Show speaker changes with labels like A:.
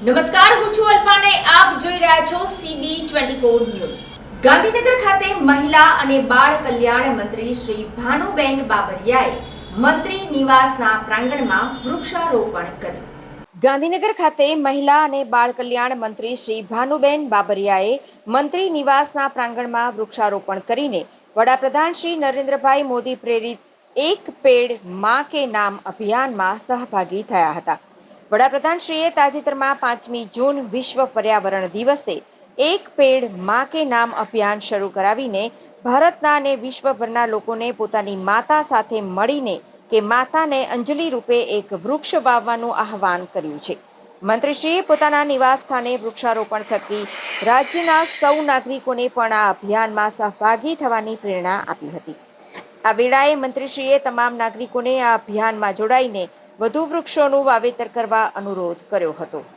A: નમસ્કાર, હું છું અલ્પાને. આપ જોઈ રહ્યા છો CB24 ન્યૂઝ. ગાંધીનગર ખાતે મહિલા અને બાળ કલ્યાણ મંત્રી શ્રી ભાનુબેન બાબરિયાએ મંત્રી નિવાસના પ્રાંગણમાં વૃક્ષારોપણ કર્યું. ગાંધીનગર ખાતે મહિલા અને બાળ કલ્યાણ મંત્રી શ્રી ભાનુબેન બાબરિયાએ મંત્રી નિવાસના પ્રાંગણમાં વૃક્ષારોપણ કરીને વડાપ્રધાન શ્રી નરેન્દ્રભાઈ મોદી પ્રેરિત એક પેડ માં કે નામ અભિયાનમાં સહભાગી થયા હતા. વડાપ્રધાનશ્રીએ તાજેતરમાં 5મી જૂન વિશ્વ પર્યાવરણ દિવસે એક પેડ માં કે નામ અભિયાન શરૂ કરાવીને ભારતના અને વિશ્વભરના લોકોને પોતાની માતા સાથે મળીને કે માતાને અંજલિ રૂપે એક વૃક્ષ વાવવાનું આહવાન કર્યું છે. મંત્રીશ્રીએ પોતાના નિવાસ સ્થાને વૃક્ષારોપણ થકી રાજ્યના સૌ નાગરિકોને પણ આ અભિયાનમાં સહભાગી થવાની પ્રેરણા આપી હતી. આ વેળાએ મંત્રીશ્રીએ તમામ નાગરિકોને આ અભિયાનમાં જોડાઈને વધુ વૃક્ષોનું વાવેતર કરવા અનુરોધ કર્યો હતો.